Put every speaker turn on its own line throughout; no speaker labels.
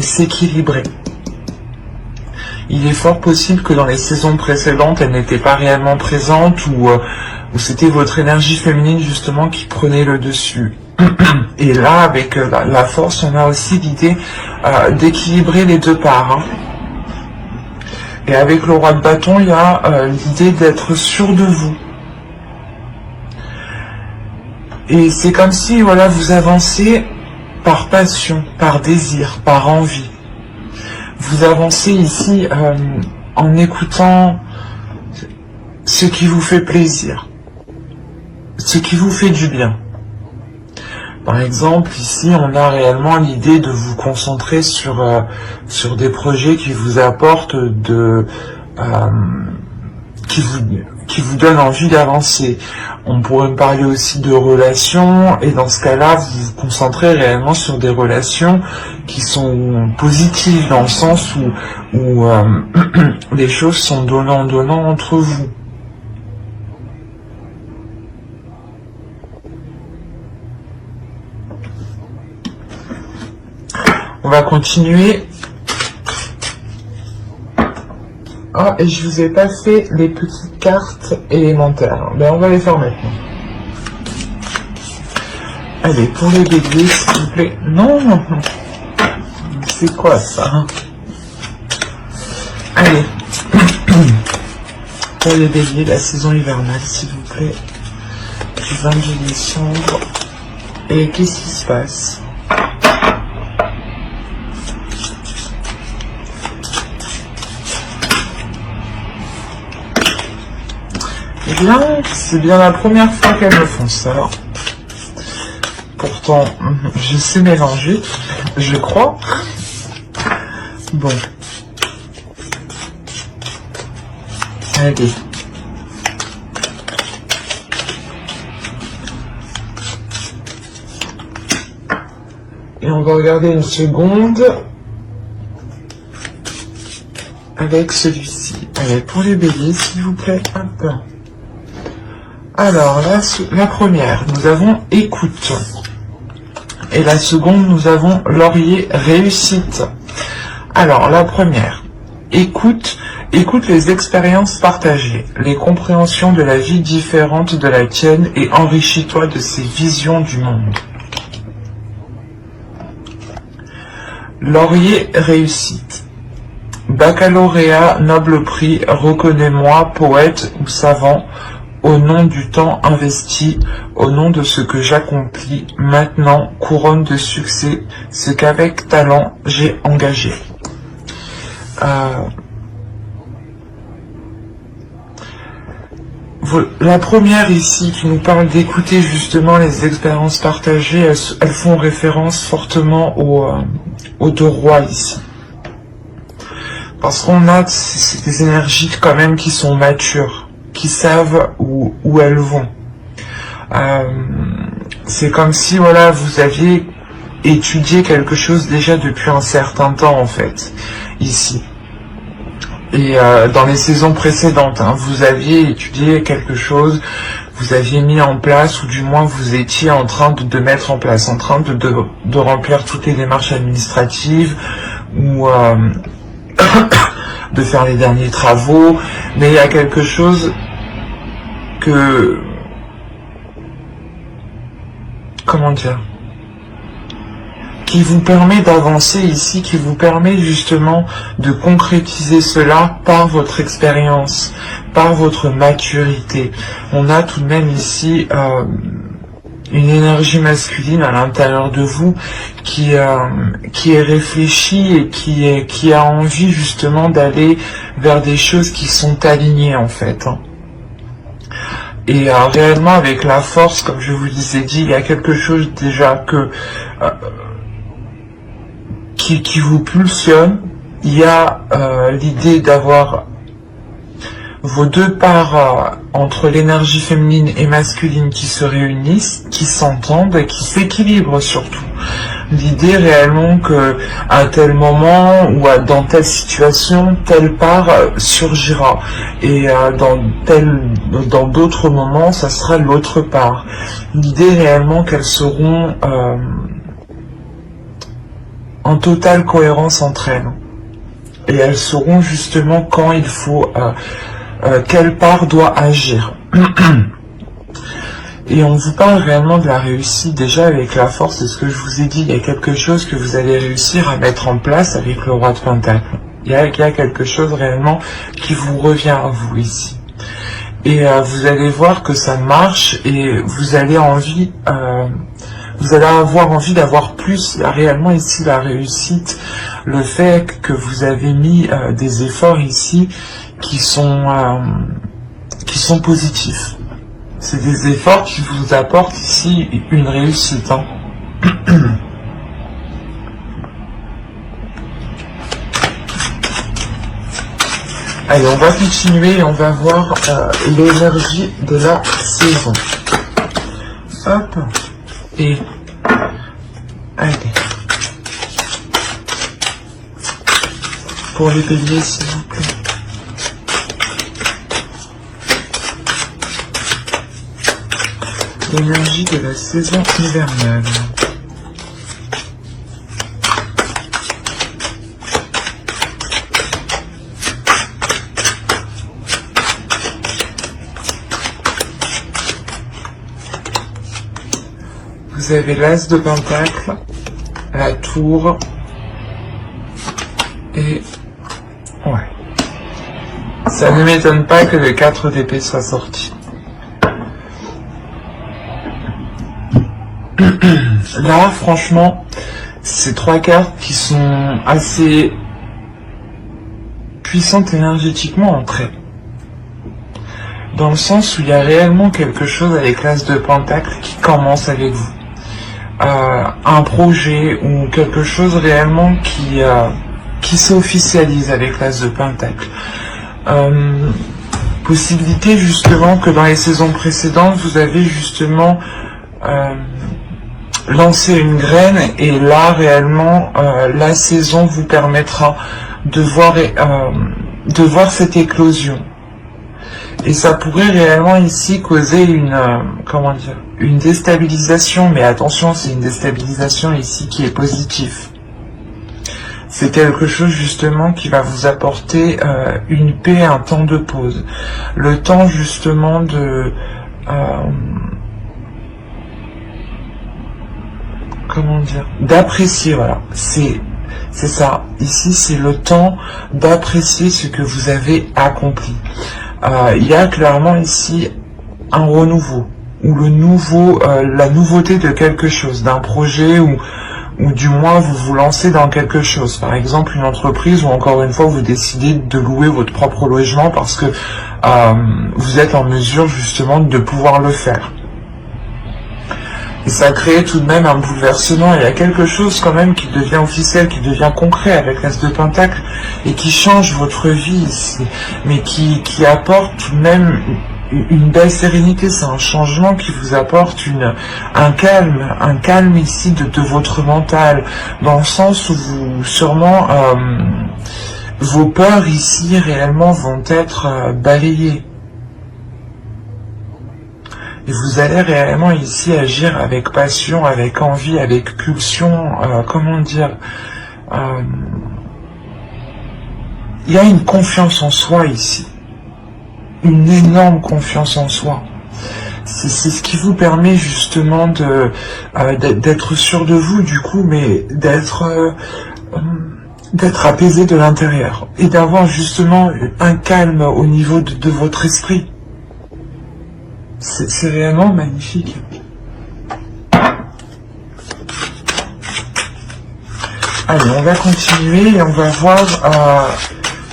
s'équilibrer. Il est fort possible que dans les saisons précédentes, elle n'était pas réellement présente ou c'était votre énergie féminine justement qui prenait le dessus. Et là, avec la force, on a aussi l'idée d'équilibrer les deux parts. Hein. Et avec le roi de bâton, il y a l'idée d'être sûr de vous. Et c'est comme si voilà, vous avancez par passion, par désir, par envie. Vous avancez ici en écoutant ce qui vous fait plaisir, ce qui vous fait du bien. Par exemple, ici, on a réellement l'idée de vous concentrer sur des projets qui vous apportent qui vous donnent envie d'avancer. On pourrait me parler aussi de relations, et dans ce cas-là, vous vous concentrez réellement sur des relations qui sont positives, dans le sens où les choses sont donnant-donnant entre vous. On va continuer. Ah, et je vous ai pas fait les petites cartes élémentaires. Ben, on va les faire maintenant. Allez, pour les béliers, s'il vous plaît. Non, c'est quoi ça? Allez. Pour les béliers, la saison hivernale, s'il vous plaît. Du 22 décembre. Et qu'est-ce qui se passe? Bien, c'est bien la première fois qu'elles me font ça. Pourtant, je sais mélanger, je crois. Bon. Allez. Et on va regarder une seconde avec celui-ci. Allez, pour les béliers, s'il vous plaît, un peu. Alors, la première, nous avons écoute. Et la seconde, nous avons laurier, réussite. Alors, la première, écoute les expériences partagées, les compréhensions de la vie différente de la tienne et enrichis-toi de ces visions du monde. Laurier, réussite. Baccalauréat, noble prix, reconnais-moi, poète ou savant, au nom du temps investi, au nom de ce que j'accomplis, maintenant, couronne de succès, ce qu'avec talent j'ai engagé. La première ici qui nous parle d'écouter justement les expériences partagées, elles font référence fortement aux deux rois ici. Parce qu'on a des énergies quand même qui sont matures, qui savent où elles vont. C'est comme si voilà, vous aviez étudié quelque chose déjà depuis un certain temps en fait, ici. Et dans les saisons précédentes, hein, vous aviez étudié quelque chose, vous aviez mis en place, ou du moins vous étiez en train de mettre en place, en train de remplir toutes les démarches administratives, ou de faire les derniers travaux, mais il y a quelque chose comment dire, qui vous permet d'avancer ici, qui vous permet justement de concrétiser cela par votre expérience, par votre maturité. On a tout de même ici une énergie masculine à l'intérieur de vous qui est réfléchie et qui a envie justement d'aller vers des choses qui sont alignées en fait. Et réellement avec la force, comme je vous l'ai dit, il y a quelque chose déjà qui vous pulsionne. Il y a l'idée d'avoir vos deux parts entre l'énergie féminine et masculine qui se réunissent, qui s'entendent et qui s'équilibrent surtout. L'idée réellement que à tel moment ou dans telle situation, telle part surgira et dans d'autres moments, ça sera l'autre part. L'idée réellement qu'elles seront en totale cohérence entre elles. Et elles sauront justement quand il faut, quelle part doit agir. Et on vous parle réellement de la réussite déjà avec la force, c'est ce que je vous ai dit, il y a quelque chose que vous allez réussir à mettre en place avec le roi de Pentacle. Il y a quelque chose réellement qui vous revient à vous ici. Et vous allez voir que ça marche et vous allez avoir envie d'avoir plus. Réellement ici la réussite, le fait que vous avez mis des efforts ici qui sont positifs. C'est des efforts qui vous apportent ici une réussite. Hein. Allez, on va continuer et on va voir l'énergie de la saison. Hop. Et allez. Pour les béliers, s'il vous plaît. L'énergie de la saison hivernale. Vous avez l'as de pentacle, la tour, et ouais. Ça ne m'étonne pas que le 4 d'épée soit sorti. Là, franchement, c'est 3 cartes qui sont assez puissantes énergétiquement entre elles. Dans le sens où il y a réellement quelque chose avec l'as de pentacle qui commence avec vous. Un projet ou quelque chose réellement qui s'officialise avec l'as de pentacle. Possibilité justement que dans les saisons précédentes, vous avez justement lancé une graine et là réellement la saison vous permettra de voir cette éclosion. Et ça pourrait réellement ici causer une déstabilisation, mais attention, c'est une déstabilisation ici qui est positive. C'est quelque chose justement qui va vous apporter une paix, un temps de pause. Le temps justement de... d'apprécier, voilà. C'est ça. Ici, c'est le temps d'apprécier ce que vous avez accompli. Il y a clairement ici un renouveau, ou la nouveauté de quelque chose, d'un projet, ou du moins vous vous lancez dans quelque chose. Par exemple, une entreprise, ou encore une fois, vous décidez de louer votre propre logement parce que vous êtes en mesure justement de pouvoir le faire. Et ça crée tout de même un bouleversement. Il y a quelque chose quand même qui devient officiel, qui devient concret avec l'as de pentacle et qui change votre vie ici, mais qui apporte tout de même une belle sérénité. C'est un changement qui vous apporte un calme ici de votre mental, dans le sens où vous sûrement vos peurs ici réellement vont être balayées. Et vous allez réellement ici agir avec passion, avec envie, avec pulsion, il y a une confiance en soi ici. Une énorme confiance en soi. C'est ce qui vous permet justement d'être sûr de vous du coup, mais d'être apaisé de l'intérieur. Et d'avoir justement un calme au niveau de votre esprit. C'est réellement magnifique. Allez, on va continuer et on va voir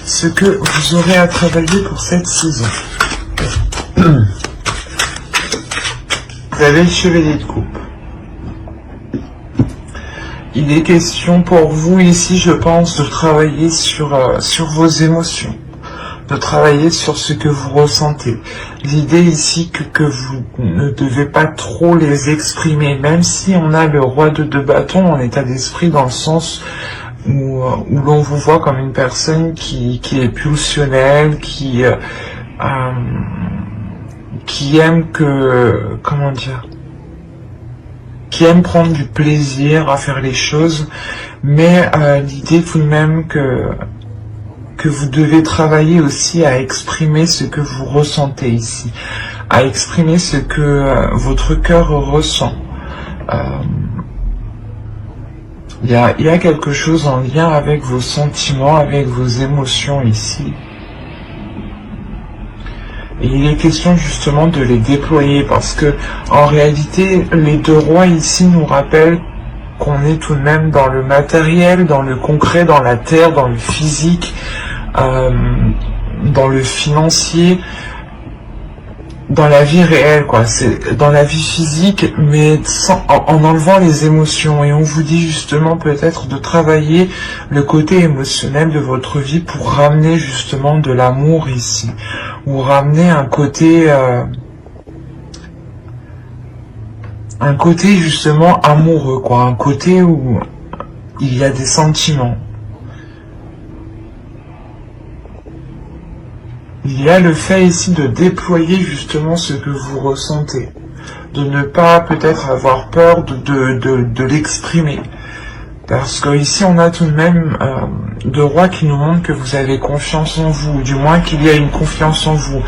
ce que vous aurez à travailler pour cette saison. Vous avez le chevalier de coupe. Il est question pour vous ici, je pense, de travailler sur vos émotions. De travailler sur ce que vous ressentez. L'idée ici que vous ne devez pas trop les exprimer, même si on a le roi de 2 bâtons en état d'esprit, dans le sens où l'on vous voit comme une personne qui est pulsionnelle, qui aime qui aime prendre du plaisir à faire les choses, Mais l'idée tout de même que vous devez travailler aussi à exprimer ce que vous ressentez ici, à exprimer ce que votre cœur ressent. Il y a quelque chose en lien avec vos sentiments, avec vos émotions ici. Et il est question justement de les déployer parce que en réalité, les deux rois ici nous rappellent qu'on est tout de même dans le matériel, dans le concret, dans la terre, dans le physique, dans le financier, dans la vie réelle, quoi. C'est dans la vie physique, mais en enlevant les émotions. Et on vous dit justement peut-être de travailler le côté émotionnel de votre vie pour ramener justement de l'amour ici, ou ramener un côté justement amoureux, quoi, un côté où il y a des sentiments. Il y a le fait ici de déployer justement ce que vous ressentez, de ne pas peut-être avoir peur de l'exprimer. Parce que ici on a tout de même deux rois qui nous montrent que vous avez confiance en vous, ou du moins qu'il y a une confiance en vous,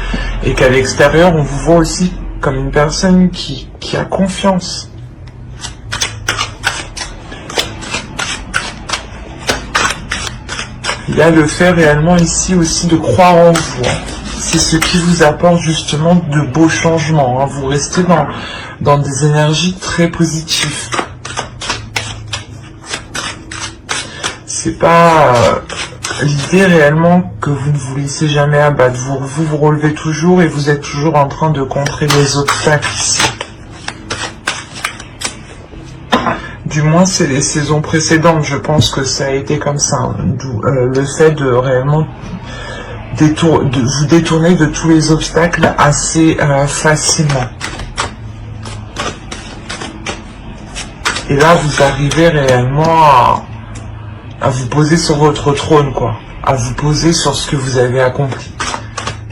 et qu'à l'extérieur on vous voit aussi comme une personne qui a confiance. Il y a le fait réellement ici aussi de croire en vous. C'est ce qui vous apporte justement de beaux changements. Vous restez dans des énergies très positives. C'est pas l'idée réellement que vous ne vous laissez jamais abattre. Vous relevez toujours et vous êtes toujours en train de contrer les obstacles ici. Du moins, c'est les saisons précédentes, je pense que ça a été comme ça. D'où le fait de réellement vous détourner de tous les obstacles assez facilement. Et là, vous arrivez réellement à vous poser sur votre trône, quoi. À vous poser sur ce que vous avez accompli.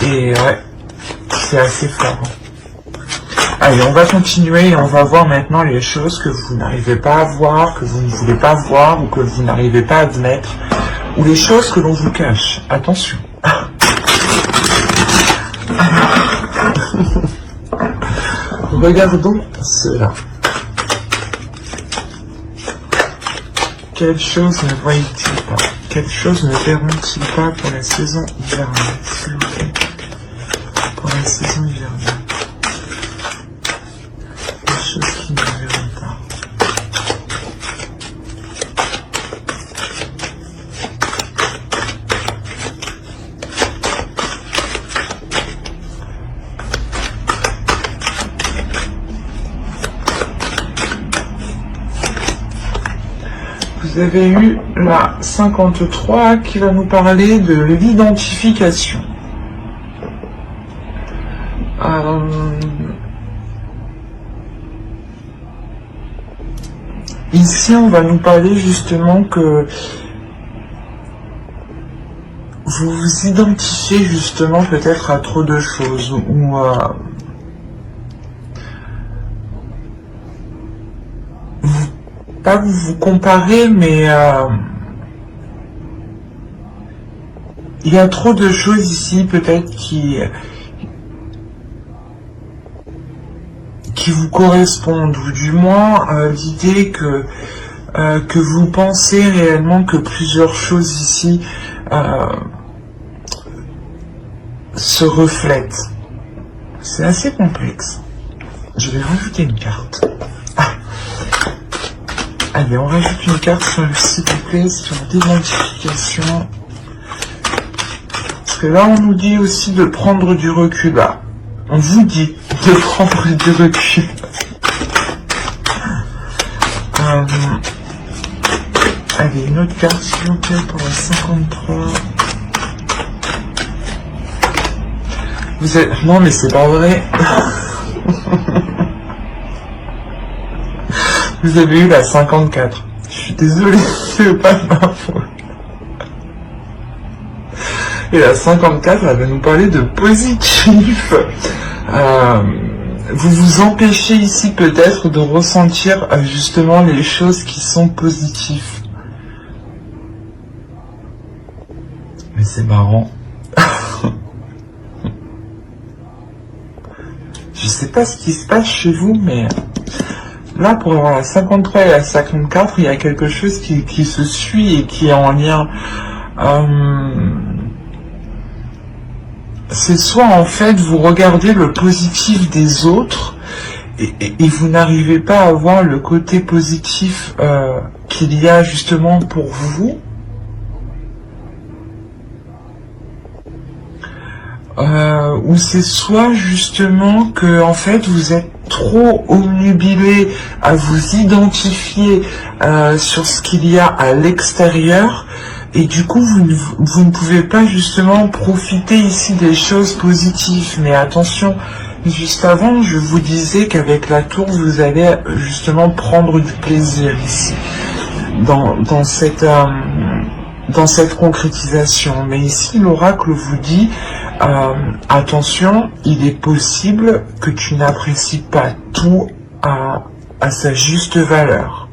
Et ouais, c'est assez fort. Allez, on va continuer et on va voir maintenant les choses que vous n'arrivez pas à voir, que vous ne voulez pas voir ou que vous n'arrivez pas à admettre, ou les choses que l'on vous cache. Attention. Regardons cela. Quelle chose ne voient-ils pas? Quelle chose ne verront-ils pas pour la saison hivernale, s'il vous plaît? Pour la saison hivernale. Qui ne verront pas. Vous avez eu la 53 qui va nous parler de l'identification. Ici, on va nous parler justement que vous vous identifiez justement peut-être à trop de choses, ou pas vous comparez, mais il y a trop de choses ici peut-être qui vous correspondent, ou du moins l'idée que vous pensez réellement que plusieurs choses ici se reflètent. C'est assez complexe. Je vais rajouter une carte. Allez, on rajoute une carte, s'il vous plaît, sur l'identification. Parce que là, on nous dit aussi de prendre du recul. Là, on vous dit de prendre du recul. Allez, une autre carte, s'il vous plaît, pour la 53. Vous êtes... Non, mais c'est pas vrai. Vous avez eu la 54. Je suis désolé, c'est pas de ma faute. Et la 54, elle va nous parler de positif. Vous vous empêchez ici peut-être de ressentir justement les choses qui sont positives. Mais c'est marrant. Je sais pas ce qui se passe chez vous, mais là, pour avoir la 53 et la 54, il y a quelque chose qui se suit et qui est en lien. C'est soit en fait vous regardez le positif des autres et vous n'arrivez pas à voir le côté positif qu'il y a justement pour vous. Ou c'est soit justement que en fait vous êtes trop obnubilé à vous identifier sur ce qu'il y a à l'extérieur et du coup vous ne pouvez pas justement profiter ici des choses positives. Mais attention, juste avant je vous disais qu'avec la tour vous allez justement prendre du plaisir ici dans cette concrétisation. Mais ici l'oracle vous dit attention, il est possible que tu n'apprécies pas tout à sa juste valeur.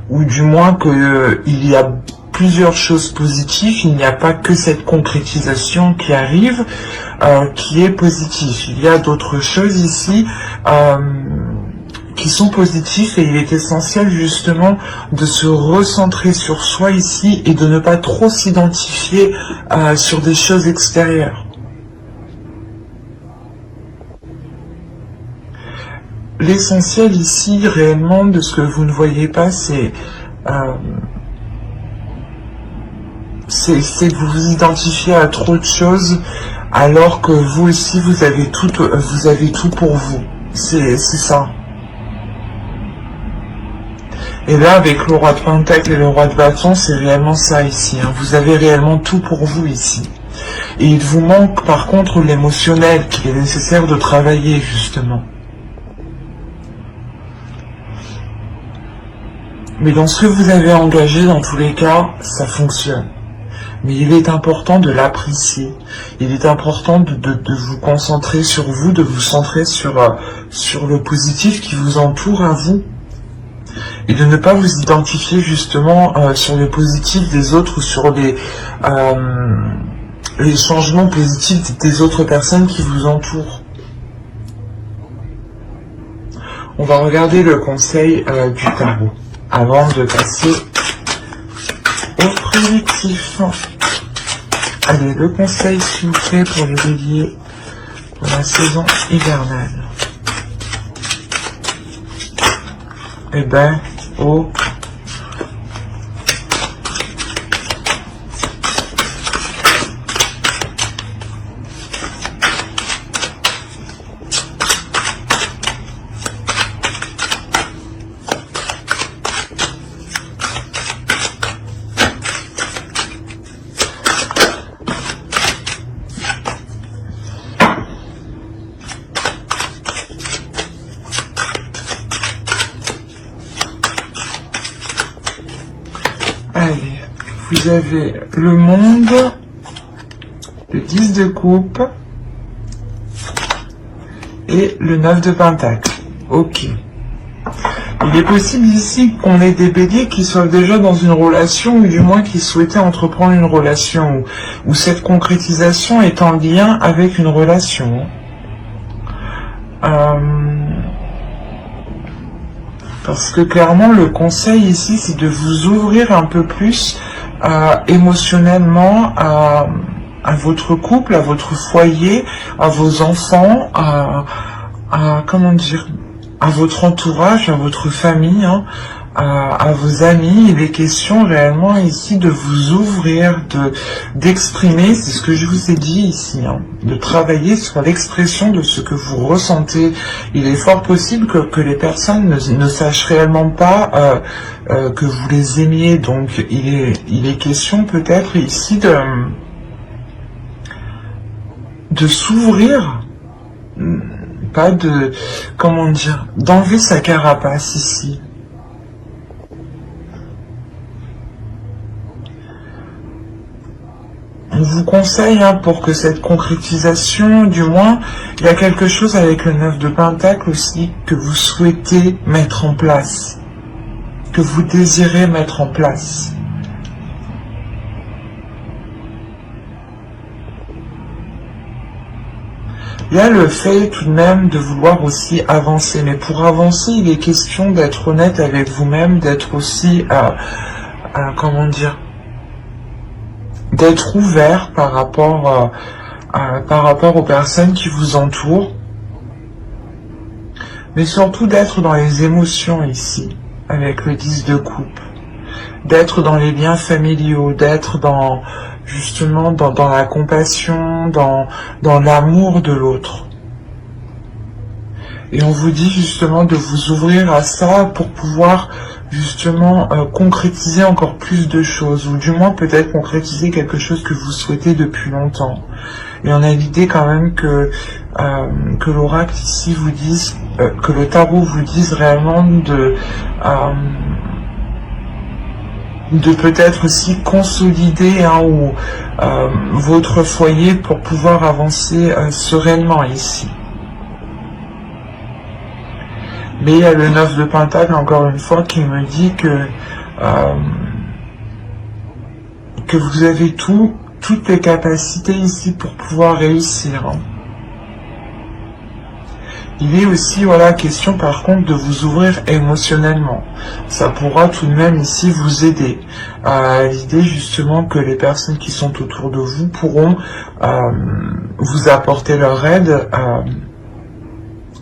Ou du moins qu'il y a plusieurs choses positives, il n'y a pas que cette concrétisation qui arrive, qui est positive. Il y a d'autres choses ici qui sont positifs et il est essentiel justement de se recentrer sur soi ici et de ne pas trop s'identifier sur des choses extérieures. L'essentiel ici, réellement, de ce que vous ne voyez pas, c'est que vous vous identifiez à trop de choses, alors que vous aussi, vous avez tout pour vous. C'est ça. Et là, avec le roi de Pentacle et le roi de Bâton, c'est réellement ça ici. Hein. Vous avez réellement tout pour vous ici. Et il vous manque, par contre, l'émotionnel qu'il est nécessaire de travailler, justement. Mais dans ce que vous avez engagé, dans tous les cas, ça fonctionne. Mais il est important de l'apprécier. Il est important de vous concentrer sur vous, de vous centrer sur le positif qui vous entoure à vous. Et de ne pas vous identifier justement sur le positif des autres, sur les changements positifs des autres personnes qui vous entourent. On va regarder le conseil du tarot avant de passer au prédictif. Allez, le conseil s'il vous plaît pour le bélier pour la saison hivernale. Eh ben, oh. Allez, vous avez le monde, le 10 de coupe et le 9 de pentacle. Ok. Il est possible ici qu'on ait des béliers qui soient déjà dans une relation ou du moins qui souhaitaient entreprendre une relation où cette concrétisation est en lien avec une relation. Parce que clairement, le conseil ici, c'est de vous ouvrir un peu plus émotionnellement à votre couple, à votre foyer, à vos enfants, comment dire, à votre entourage, à votre famille, hein, à vos amis. Il est question réellement ici de vous ouvrir, d'exprimer, c'est ce que je vous ai dit ici, hein, de travailler sur l'expression de ce que vous ressentez. Il est fort possible que les personnes ne sachent réellement pas que vous les aimiez, donc il est question peut-être ici de s'ouvrir, pas de, comment dire, d'enlever sa carapace ici. On vous conseille, hein, pour que cette concrétisation, du moins, il y a quelque chose avec le 9 de pentacle aussi que vous souhaitez mettre en place, que vous désirez mettre en place. Il y a le fait tout de même de vouloir aussi avancer, mais pour avancer, il est question d'être honnête avec vous-même, d'être aussi, comment dire, d'être ouvert par rapport aux personnes qui vous entourent, mais surtout d'être dans les émotions ici, avec le 10 de coupe, d'être dans les liens familiaux, d'être dans, justement, dans la compassion, dans l'amour de l'autre. Et on vous dit justement de vous ouvrir à ça pour pouvoir justement concrétiser encore plus de choses, ou du moins peut-être concrétiser quelque chose que vous souhaitez depuis longtemps. Et on a l'idée quand même que l'oracle ici vous dise, que le tarot vous dise réellement de peut-être aussi consolider votre foyer pour pouvoir avancer sereinement ici. Mais il y a le 9 de Pentacle, encore une fois, qui me dit que vous avez toutes les capacités ici pour pouvoir réussir. Il est aussi, voilà, question par contre de vous ouvrir émotionnellement. Ça pourra tout de même ici vous aider. L'idée justement que les personnes qui sont autour de vous pourront vous apporter leur aide,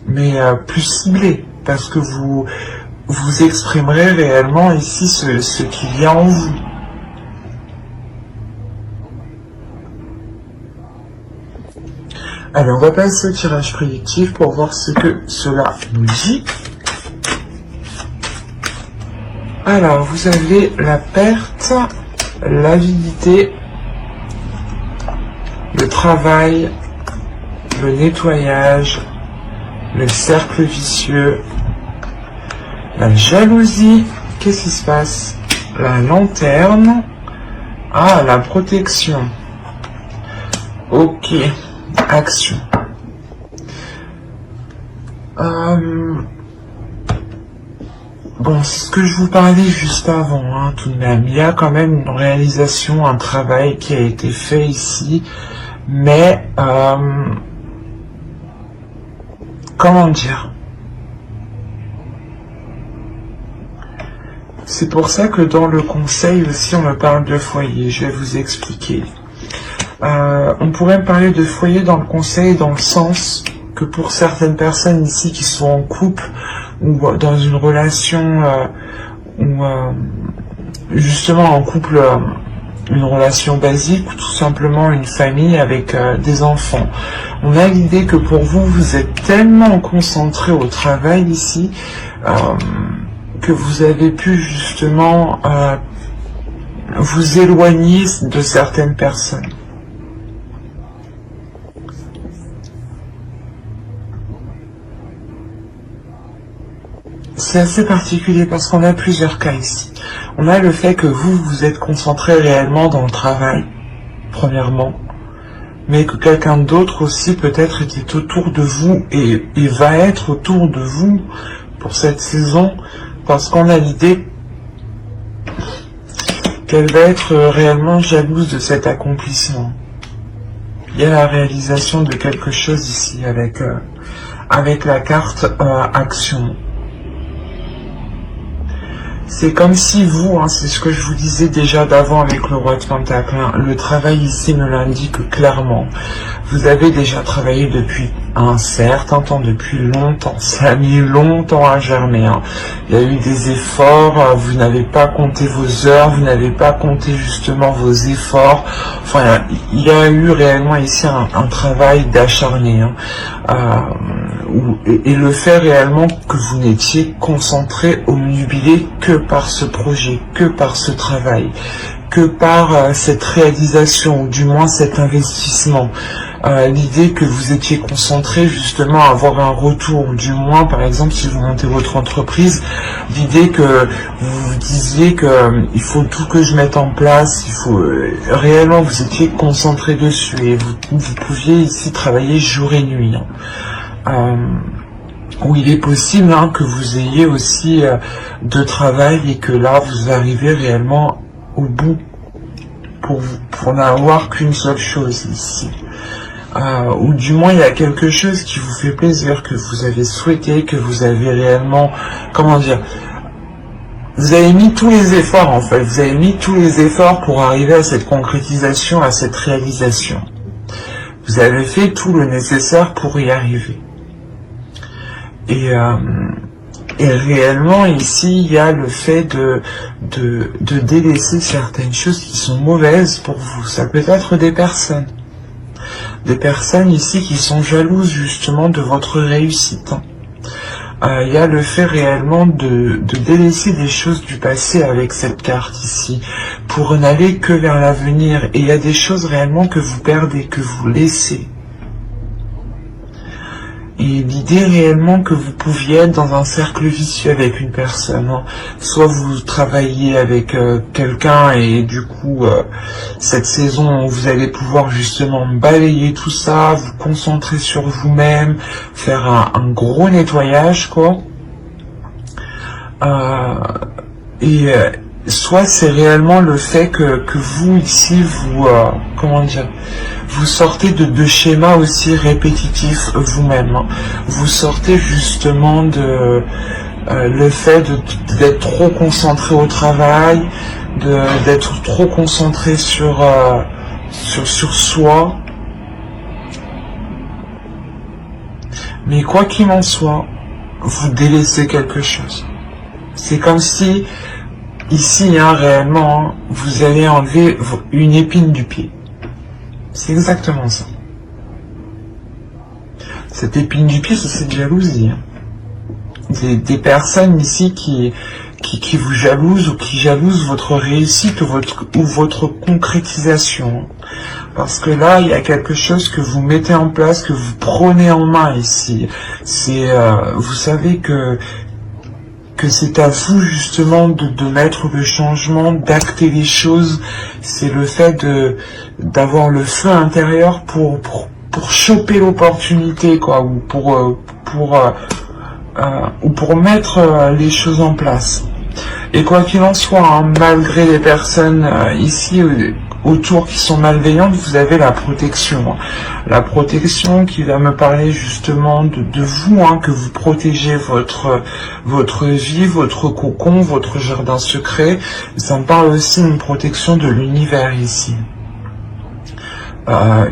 mais plus ciblée. Parce que vous exprimerez réellement ici ce qu'il y a en vous. Alors, on va passer au tirage prédictif pour voir ce que cela nous dit. Alors, vous avez la perte, l'avidité, le travail, le nettoyage, le cercle vicieux, la jalousie. Qu'est-ce qui se passe? La lanterne. Ah, la protection. Ok. Action. Bon, c'est ce que je vous parlais juste avant, tout de même. Il y a quand même une réalisation, un travail qui a été fait ici, mais comment dire? C'est pour ça que dans le conseil aussi, on me parle de foyer. Je vais vous expliquer. On pourrait me parler de foyer dans le conseil, dans le sens que pour certaines personnes ici qui sont en couple ou dans une relation ou justement en couple, une relation basique ou tout simplement une famille avec des enfants, on a l'idée que pour vous, vous êtes tellement concentré au travail ici que vous avez pu justement vous éloigner de certaines personnes. C'est assez particulier parce qu'on a plusieurs cas ici. On a le fait que vous vous êtes concentré réellement dans le travail, premièrement, mais que quelqu'un d'autre aussi peut-être était autour de vous et va être autour de vous pour cette saison, parce qu'on a l'idée qu'elle va être réellement jalouse de cet accomplissement. Il y a la réalisation de quelque chose ici avec la carte action. C'est comme si vous, c'est ce que je vous disais déjà d'avant avec le roi de Pentacle, le travail ici me l'indique clairement. Vous avez déjà travaillé depuis un certain temps, depuis longtemps. Ça a mis longtemps à germer. Il y a eu des efforts, vous n'avez pas compté vos heures, vous n'avez pas compté justement vos efforts. Enfin, il y a eu réellement ici un travail d'acharné. Et le fait réellement que vous n'étiez concentré, omnubilé que par ce projet, que par ce travail, que par cette réalisation, ou du moins cet investissement. L'idée que vous étiez concentré justement à avoir un retour, ou du moins par exemple si vous montez votre entreprise, l'idée que vous vous disiez que il faut tout que je mette en place, il faut réellement vous étiez concentré dessus et vous pouviez ici travailler jour et nuit. Où il est possible que vous ayez aussi de travail et que là vous arrivez réellement au bout pour n'avoir qu'une seule chose ici. ou du moins il y a quelque chose qui vous fait plaisir, que vous avez souhaité, que vous avez réellement, comment dire, vous avez mis tous les efforts en fait, vous avez mis tous les efforts pour arriver à cette concrétisation, à cette réalisation. Vous avez fait tout le nécessaire pour y arriver. Et réellement ici, il y a le fait de délaisser certaines choses qui sont mauvaises pour vous. Ça peut être des personnes. Des personnes ici qui sont jalouses justement de votre réussite. Il y a le fait réellement de délaisser des choses du passé avec cette carte ici, pour n'aller que vers l'avenir. Et il y a des choses réellement que vous perdez, que vous laissez. Et l'idée réellement que vous pouviez être dans un cercle vicieux avec une personne, hein. Soit vous travaillez avec quelqu'un et du coup cette saison vous allez pouvoir justement balayer tout ça, vous concentrer sur vous-même, faire un gros nettoyage quoi. Soit c'est réellement le fait que vous ici vous comment dire, vous sortez de schémas aussi répétitifs vous-même. Hein. Vous sortez justement de le fait d'être trop concentré au travail, d'être trop concentré sur soi. Mais quoi qu'il en soit, vous délaissez quelque chose. C'est comme si ici, hein, réellement, hein, vous allez enlever une épine du pied. C'est exactement ça. Cette épine du pied, c'est cette jalousie. Hein. Des personnes ici qui vous jalousent ou qui jalousent votre réussite ou votre concrétisation. Parce que là, il y a quelque chose que vous mettez en place, que vous prenez en main ici. C'est, vous savez que c'est à vous justement de mettre le changement, d'acter les choses. C'est le fait d'avoir le feu intérieur pour choper l'opportunité quoi, ou pour mettre les choses en place. Et quoi qu'il en soit, hein, malgré les personnes ici autour qui sont malveillantes, vous avez la protection. Hein. La protection qui va me parler justement de vous, hein, que vous protégez votre vie, votre cocon, votre jardin secret. Ça me parle aussi d'une protection de l'univers ici.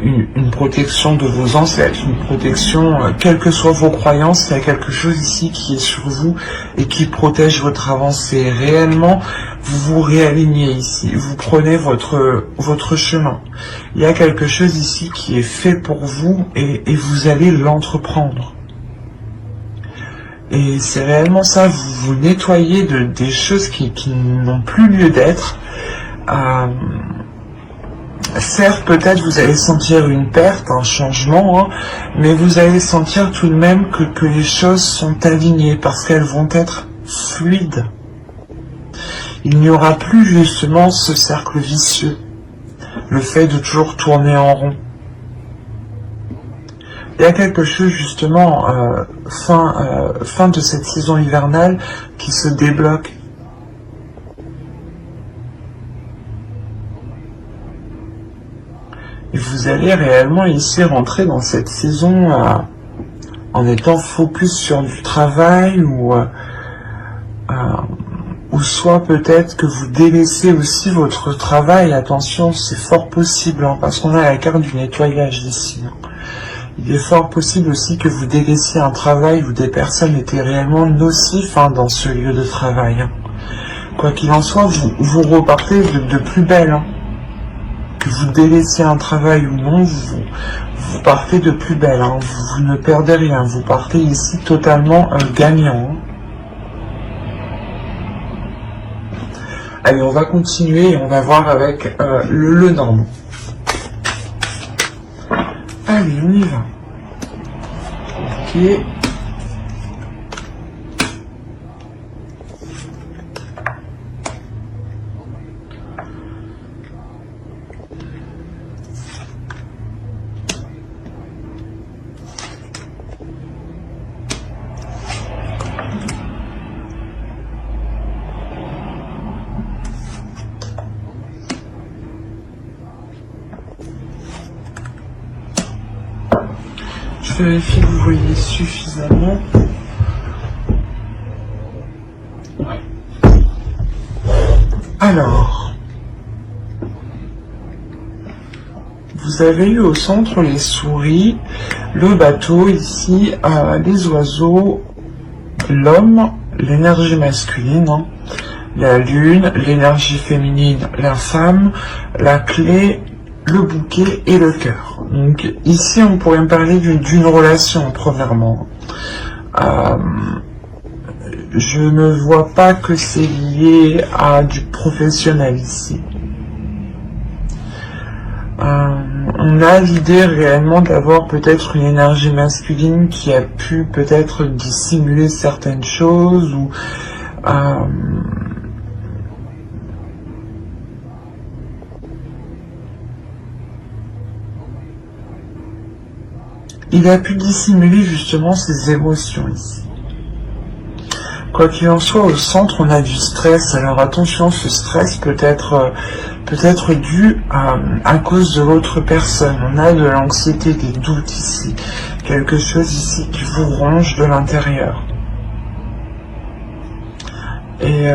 Une protection de vos ancêtres, une protection, quelles que soient vos croyances, il y a quelque chose ici qui est sur vous et qui protège votre avancée. Réellement, vous vous réalignez ici, vous prenez votre chemin. Il y a quelque chose ici qui est fait pour vous et vous allez l'entreprendre. Et c'est réellement ça, vous vous nettoyez des choses qui n'ont plus lieu d'être. Certes, peut-être vous allez sentir une perte, un changement, hein, mais vous allez sentir tout de même que les choses sont alignées parce qu'elles vont être fluides. Il n'y aura plus justement ce cercle vicieux, le fait de toujours tourner en rond. Il y a quelque chose justement, fin de cette saison hivernale, qui se débloque. Et vous allez réellement ici rentrer dans cette saison en étant focus sur du travail ou soit peut-être que vous délaissez aussi votre travail. Attention, c'est fort possible, hein, parce qu'on a la carte du nettoyage ici. Hein. Il est fort possible aussi que vous délaissiez un travail où des personnes étaient réellement nocifs dans ce lieu de travail. Hein. Quoi qu'il en soit, vous repartez de plus belle. Hein. Que vous délaissiez un travail ou non, vous partez de plus belle, hein. Vous ne perdez rien, vous partez ici totalement gagnant. Hein. Allez, on va continuer et on va voir avec le norme. Allez, on y va. Ok. je vérifie que vous voyez suffisamment. Ouais. Alors, vous avez eu au centre les souris, le bateau ici, les oiseaux, l'homme, l'énergie masculine, hein, la lune, l'énergie féminine, la femme, la clé, le bouquet et le cœur. Donc ici on pourrait me parler d'une relation premièrement. Je ne vois pas que c'est lié à du professionnel ici. On a l'idée réellement d'avoir peut-être une énergie masculine qui a pu peut-être dissimuler certaines choses ou il a pu dissimuler justement ses émotions ici. Quoi qu'il en soit, au centre, on a du stress. Alors attention, ce stress peut être dû à cause de l'autre personne. On a de l'anxiété, des doutes ici. Quelque chose ici qui vous ronge de l'intérieur. Et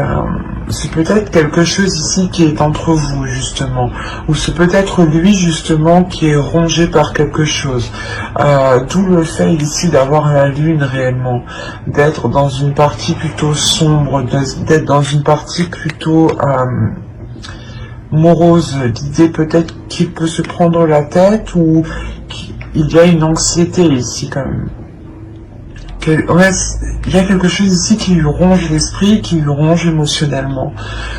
c'est peut-être quelque chose ici qui est entre vous, justement. Ou c'est peut-être lui, justement, qui est rongé par quelque chose. D'où le fait ici d'avoir la lune réellement. D'être dans une partie plutôt sombre, d'être dans une partie plutôt morose. L'idée peut-être qu'il peut se prendre la tête ou qu'il y a une anxiété ici quand même. Ouais, il y a quelque chose ici qui lui ronge l'esprit, qui lui ronge émotionnellement.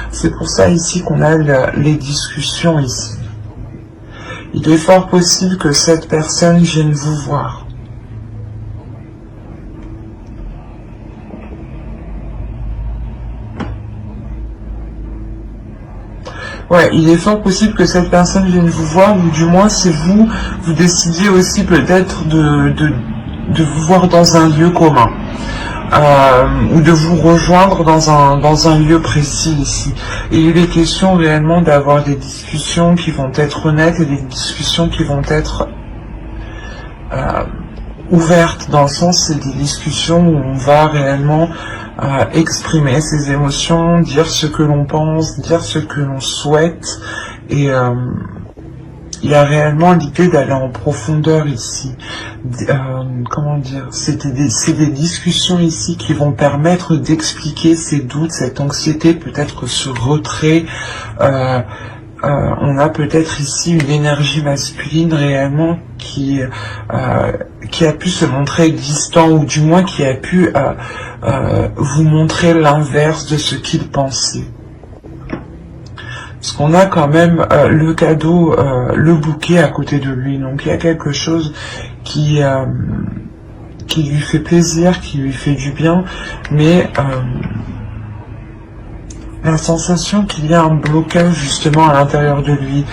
C'est pour ça ici qu'on a les discussions ici. Il est fort possible que cette personne vienne vous voir. Ouais, il est fort possible que cette personne vienne vous voir, ou du moins c'est vous décidiez aussi peut-être de vous voir dans un lieu commun, ou de vous rejoindre dans un lieu précis ici. Et il est question réellement d'avoir des discussions qui vont être honnêtes et des discussions qui vont être ouvertes, dans le sens c'est des discussions où on va réellement exprimer ses émotions, dire ce que l'on pense, dire ce que l'on souhaite, et il y a réellement l'idée d'aller en profondeur ici. Comment dire, c'est des discussions ici qui vont permettre d'expliquer ces doutes, cette anxiété, peut-être ce retrait. On a peut-être ici une énergie masculine réellement qui a pu se montrer distant, ou du moins qui a pu vous montrer l'inverse de ce qu'il pensait. Parce qu'on a quand même le cadeau, le bouquet à côté de lui. Donc il y a quelque chose qui lui fait plaisir, qui lui fait du bien, mais la sensation qu'il y a un blocage justement à l'intérieur de lui,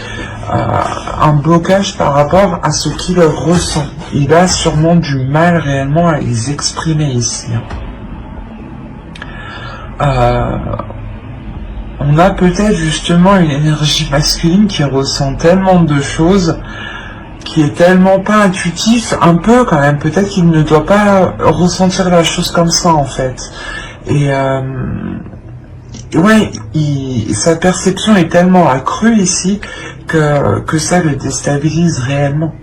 un blocage par rapport à ce qu'il ressent. Il a sûrement du mal réellement à les exprimer ici. On a peut-être justement une énergie masculine qui ressent tellement de choses, qui est tellement pas intuitif, un peu quand même, peut-être qu'il ne doit pas ressentir la chose comme ça en fait. Et ouais, sa perception est tellement accrue ici que ça le déstabilise réellement.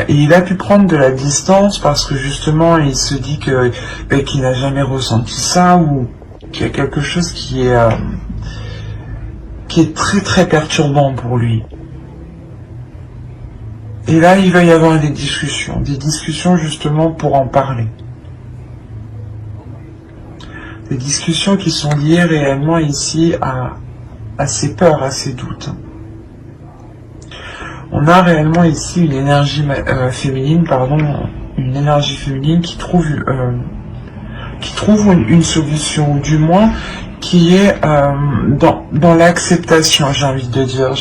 Et il a pu prendre de la distance parce que justement il se dit qu'il n'a jamais ressenti ça, ou qu'il y a quelque chose qui est très très perturbant pour lui. Et là il va y avoir des discussions justement pour en parler. Des discussions qui sont liées réellement ici à ses peurs, à ses doutes. On a réellement ici une énergie féminine, une énergie féminine qui trouve une solution, ou du moins qui est dans l'acceptation, j'ai envie de dire.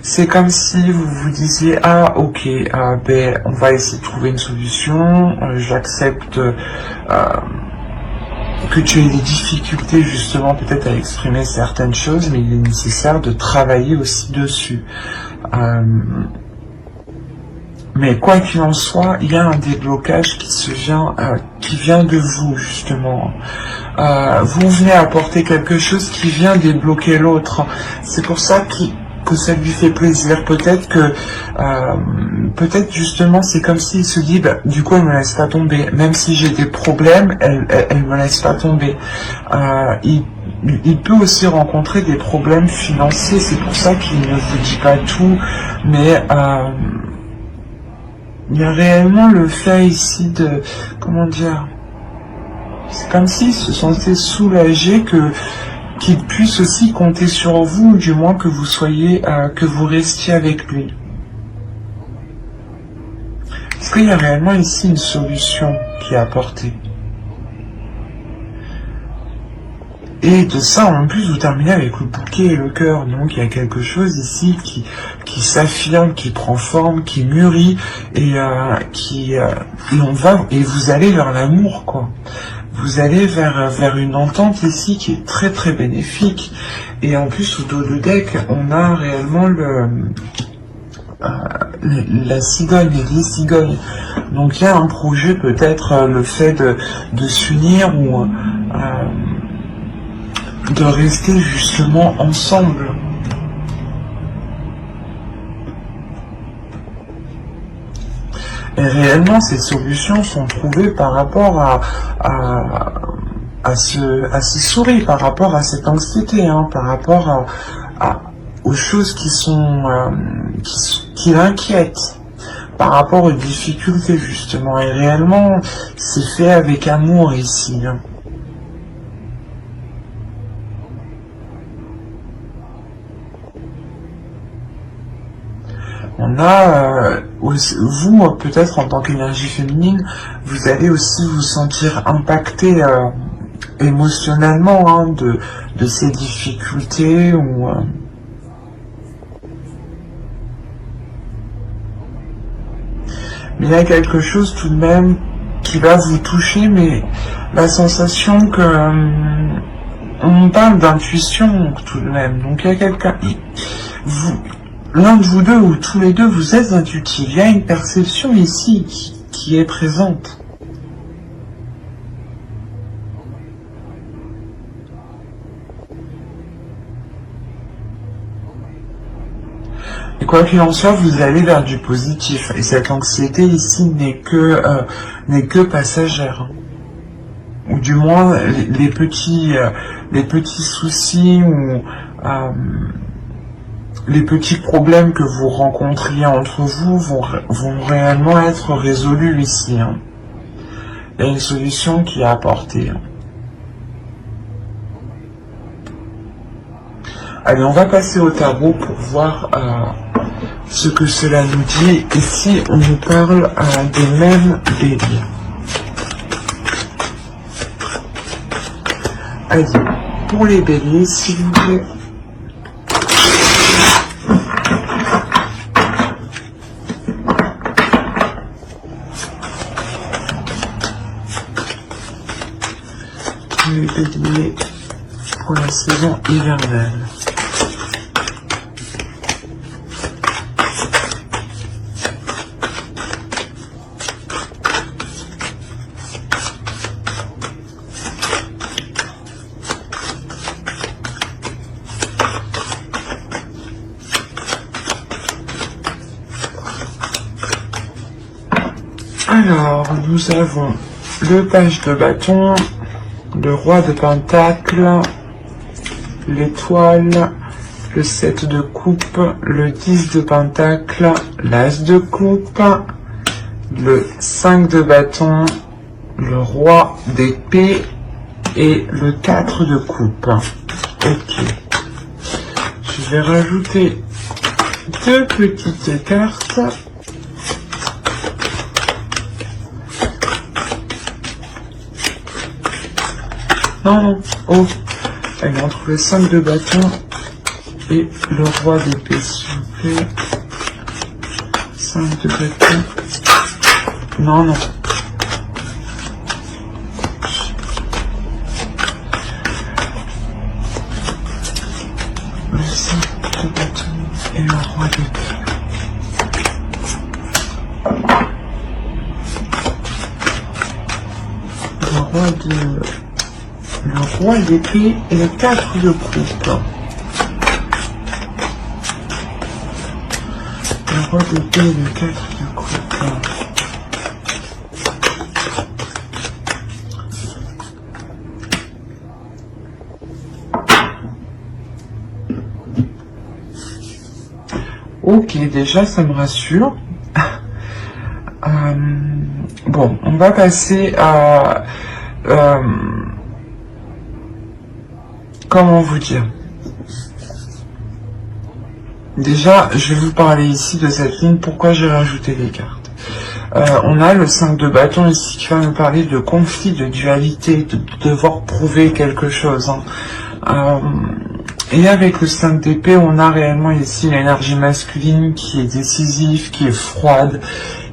C'est comme si vous vous disiez, ah ok, on va essayer de trouver une solution, j'accepte que tu aies des difficultés justement peut-être à exprimer certaines choses, mais il est nécessaire de travailler aussi dessus. Mais quoi qu'il en soit, il y a un déblocage qui vient de vous, justement. Vous venez apporter quelque chose qui vient débloquer l'autre. C'est pour ça que ça lui fait plaisir. Peut-être justement, c'est comme s'il se dit, bah, du coup, elle me laisse pas tomber. Même si j'ai des problèmes, elle me laisse pas tomber. Il peut aussi rencontrer des problèmes financiers. C'est pour ça qu'il ne vous dit pas tout, mais il y a réellement le fait ici de, comment dire, c'est comme s'il se sentait soulagé qu'il puisse aussi compter sur vous, ou du moins que vous soyez, que vous restiez avec lui. Est-ce qu'il y a réellement ici une solution qui est apportée? Et de ça, en plus, vous terminez avec le bouquet et le cœur. Donc, il y a quelque chose ici qui s'affirme, qui prend forme, qui mûrit, et vous allez vers l'amour, quoi. Vous allez vers une entente ici qui est très très bénéfique. Et en plus, au dos du deck, on a réellement la cigogne et les cigognes. Donc, il y a un projet, peut-être le fait de s'unir ou de rester justement ensemble. Et réellement, ces solutions sont trouvées par rapport à ce souris, par rapport à cette anxiété, hein, par rapport aux choses qui l'inquiètent, par rapport aux difficultés, justement. Et réellement, c'est fait avec amour ici, hein. On a, vous, peut-être en tant qu'énergie féminine, vous allez aussi vous sentir impacté émotionnellement, hein, de ces difficultés, ou mais il y a quelque chose tout de même qui va vous toucher, mais la sensation que on parle d'intuition tout de même. Donc il y a quelqu'un, l'un de vous deux ou tous les deux, vous êtes intuitifs. Il y a une perception ici qui est présente. Et quoi qu'il en soit, vous allez vers du positif. Et cette anxiété ici n'est que passagère. Ou du moins, les petits soucis ou les petits problèmes que vous rencontriez entre vous vont réellement être résolus ici, hein. Il y a une solution qui est apportée. Allez, on va passer au tarot pour voir ce que cela nous dit. Ici, on nous parle des mêmes béliers. Allez, pour les béliers, s'il vous plaît. Les béliers pour la saison hivernale. Alors, nous avons le page de bâton, le roi de pentacle, l'étoile, le 7 de coupe, le 10 de pentacle, l'as de coupe, le 5 de bâton, le roi d'épée et le 4 de coupe. Ok. Je vais rajouter deux petites cartes. Non, oh, elle est entre le 5 de bâton et le roi d'épée, s'il vous plaît. 5 de bâton. Non. Le 5 de bâton et le roi d'épée. Le roi d'épée et le 4 de coupe. Le roi d'épée et le 4 de coupe. Ok, déjà ça me rassure. Bon, on va passer à... comment vous dire? Déjà, je vais vous parler ici de cette ligne, pourquoi j'ai rajouté les cartes. On a le 5 de bâton ici qui va nous parler de conflit, de dualité, de devoir prouver quelque chose. Et avec le 5 d'épée, on a réellement ici l'énergie masculine qui est décisive, qui est froide,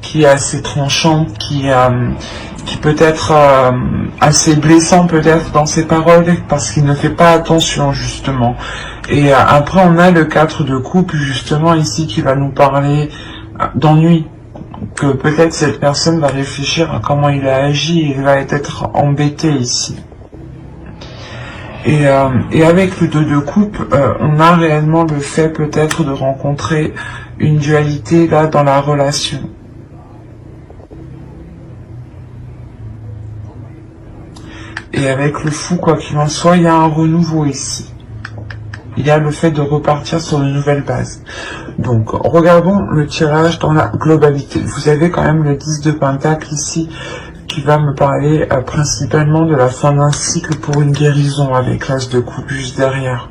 qui est assez tranchante, qui peut être assez blessant peut-être dans ses paroles parce qu'il ne fait pas attention justement. Et après on a le 4 de coupe justement ici qui va nous parler d'ennui, que peut-être cette personne va réfléchir à comment il a agi et va être embêté ici. Et avec le 2 de coupe, on a réellement le fait peut-être de rencontrer une dualité là dans la relation. Et avec le fou, quoi qu'il en soit, il y a un renouveau ici. Il y a le fait de repartir sur de nouvelles bases. Donc, regardons le tirage dans la globalité. Vous avez quand même le 10 de pentacle ici, qui va me parler principalement de la fin d'un cycle pour une guérison, avec l'as de coupe juste derrière.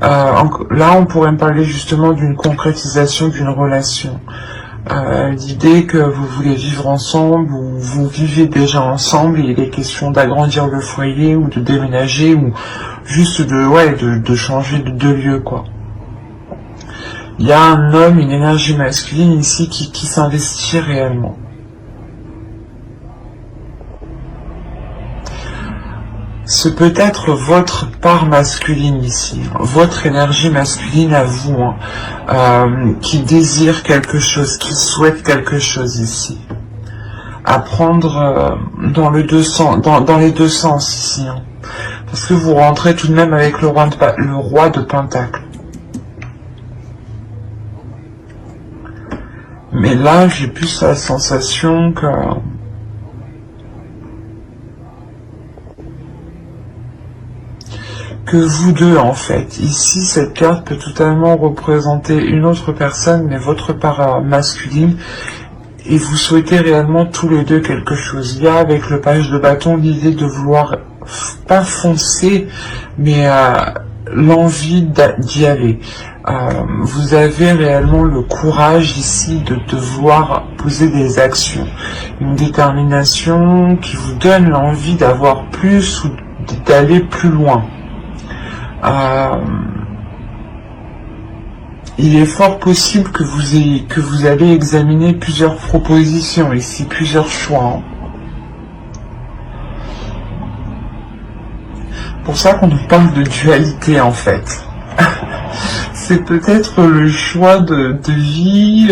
Là, on pourrait me parler justement d'une concrétisation d'une relation. L'idée que vous voulez vivre ensemble ou vous vivez déjà ensemble et il est question d'agrandir le foyer ou de déménager ou juste de changer de lieu quoi. Il y a un homme, une énergie masculine ici qui s'investit réellement. Ce peut être votre part masculine ici, votre énergie masculine à vous, qui désire quelque chose, qui souhaite quelque chose ici. À prendre dans les deux sens ici. Parce que vous rentrez tout de même avec le roi de pentacle. Mais là, j'ai plus la sensation que vous deux en fait. Ici, cette carte peut totalement représenter une autre personne, mais votre part masculine, et vous souhaitez réellement tous les deux quelque chose. Il y a avec le page de bâton l'idée de vouloir, pas foncer, mais l'envie d'y aller. Vous avez réellement le courage ici de vouloir poser des actions. Une détermination qui vous donne l'envie d'avoir plus ou d'aller plus loin. Il est fort possible que vous allez examiner plusieurs propositions ici, plusieurs choix. Pour ça qu'on nous parle de dualité en fait. C'est peut-être le choix de vie,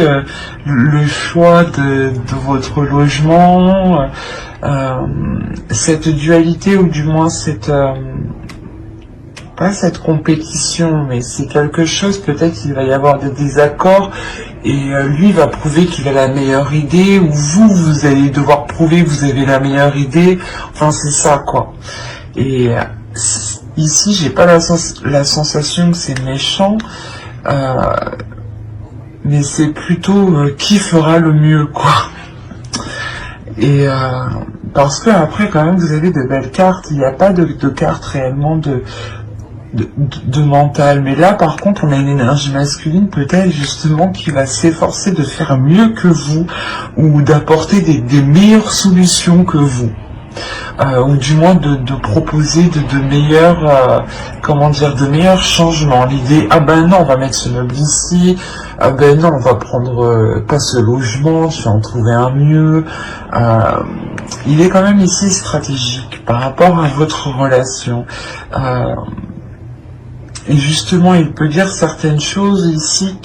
le choix de votre logement, cette dualité ou du moins cette... pas cette compétition, mais c'est quelque chose, peut-être qu'il va y avoir des désaccords, et lui va prouver qu'il a la meilleure idée, ou vous allez devoir prouver que vous avez la meilleure idée, enfin c'est ça quoi. Et ici, j'ai pas la sensation que c'est méchant, mais c'est plutôt qui fera le mieux quoi. Et parce que après quand même vous avez de belles cartes, il n'y a pas de cartes réellement de mental, mais là par contre on a une énergie masculine peut-être justement qui va s'efforcer de faire mieux que vous ou d'apporter des meilleures solutions que vous, ou du moins de proposer de meilleurs de meilleurs changements. L'idée, ah ben non on va mettre ce meuble ici, ah ben non on va prendre pas ce logement, je vais en trouver un mieux. Il est quand même ici stratégique par rapport à votre relation. Et justement, il peut dire certaines choses ici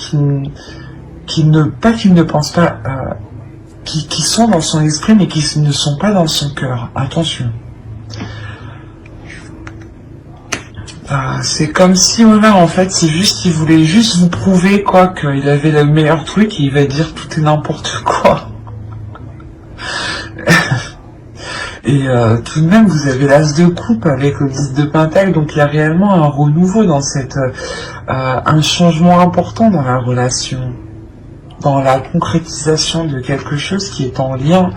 pas qu'ils ne pensent pas, qui sont dans son esprit, mais qui ne sont pas dans son cœur. Attention. C'est comme si, voilà, en fait, c'est juste, il voulait juste vous prouver, quoi, qu'il avait le meilleur truc, et il va dire tout est n'importe quoi. Et tout de même, vous avez l'as de coupe avec le 10 de pentacle, donc il y a réellement un renouveau dans cette... un changement important dans la relation, dans la concrétisation de quelque chose qui est en lien